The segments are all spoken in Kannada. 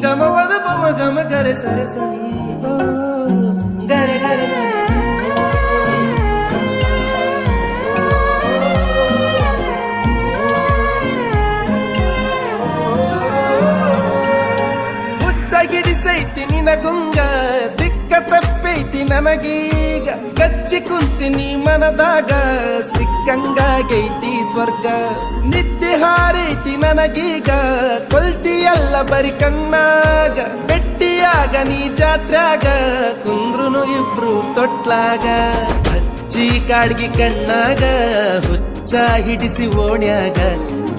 ಗಮವದ ಪಮ ಗಮ ಗರೆ ಸರೆ ಸನಿ ಗರೆ ಗರೆ ಸರೆ ಸನಿ ಹುಚ್ಚಾಗಿಡಿಸೈತಿ ನಿನಗುಂಗ ದಿಕ್ಕ ತಪ್ಪೈತಿ ನನಗೀಗ ಕಚ್ಚಿ ಕುಂತಿನಿ ಮನದಾಗ ಸಿಕ್ಕಂಗಾಗೈತಿ ಸ್ವರ್ಗ ನಿದ್ದೆ ಹಾರೈತಿ ನನಗೀಗ ಕೊಲ್ತಿಯಲ್ಲ ಬರಿ ಕಣ್ಣಾಗ ಬೆಟ್ಟಿಯಾಗ ನೀ ಜಾತ್ರ್ಯಾಗ ಕುಂದ್ರುನು ಇಬ್ರು ತೊಟ್ಲಾಗ ಹಚ್ಚಿ ಕಾಡ್ಗಿ ಕಣ್ಣಾಗ ಹುಚ್ಚ ಹಿಡಿಸಿ ಓಣ್ಯಾಗ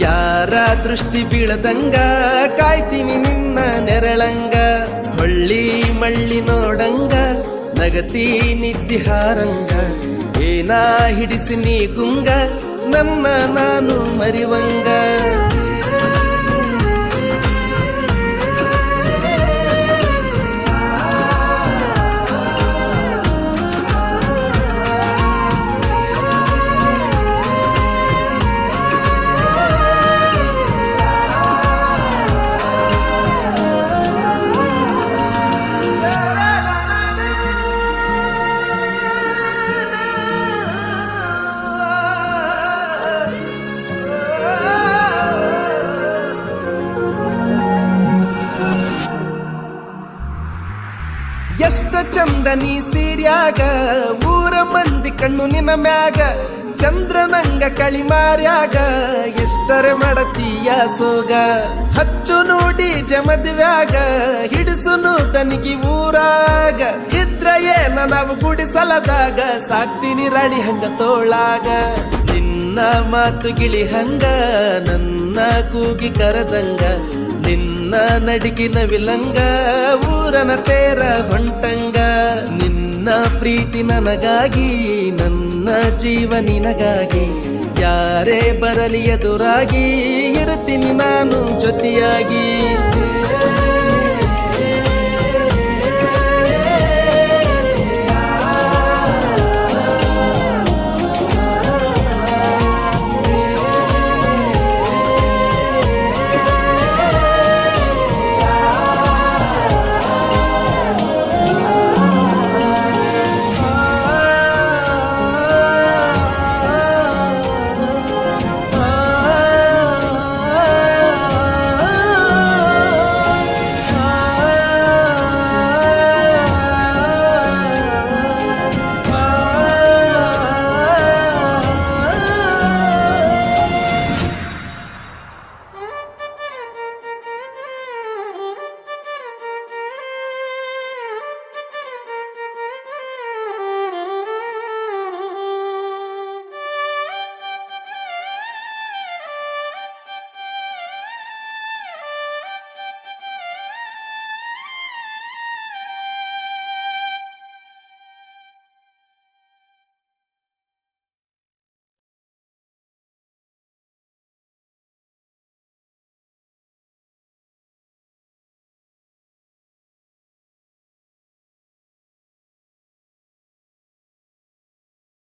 ಯಾರ ದೃಷ್ಟಿ ಬೀಳದಂಗ ಕಾಯ್ತೀನಿ ನಿನ್ನ ನೆರಳಂಗ ಹೊಳ್ಳಿ ಮಳ್ಳಿ ನೋಡಂಗ ನಗತಿ ನಿದ್ದಿ ಹಾರಂಗ ಏನಾ ಹಿಡಿಸಿ ನೀ ಗುಂಗ ನನ್ನ ನಾನು ಮರಿವಂಗ ಎಷ್ಟ ಚಂದ ನೀ ಸೀರ್ಯಾಗ ಊರ ಮಂದಿ ಕಣ್ಣು ನಿನ್ನ ಮ್ಯಾಗ ಚಂದ್ರನಂಗ ಕಳಿಮಾರ್ಯಾಗ ಎಷ್ಟರೆ ಮಾಡತೀಯ ಸೋಗ ಹಚ್ಚು ನೋಡಿ ಜಮದ್ವ್ಯಾಗ ಹಿಡಿಸುನು ತನಿಗಿ ಊರಾಗ ಇದ್ರ ಏನ ನಾವು ಗುಡಿಸಲದಾಗ ಸಾಕ್ತೀನಿ ರಾಣಿ ಹಂಗ ತೋಳಾಗ ನಿನ್ನ ಮಾತು ಗಿಳಿ ಹಂಗ ನನ್ನ ಕೂಗಿ ಕರದಂಗ ನಿನ್ನ ನಡಿಗಿನ ವಿಲಂಗ ಊರನ ತೇರ ಹೊಂಟಂಗ ನಿನ್ನ ಪ್ರೀತಿ ನನಗಾಗಿ ನನ್ನ ಜೀವ ನಿನಗಾಗಿ ಯಾರೇ ಬರಲಿ ಎದುರಾಗಿ ಇರ್ತೀನಿ ನಾನು ಜೊತೆಯಾಗಿ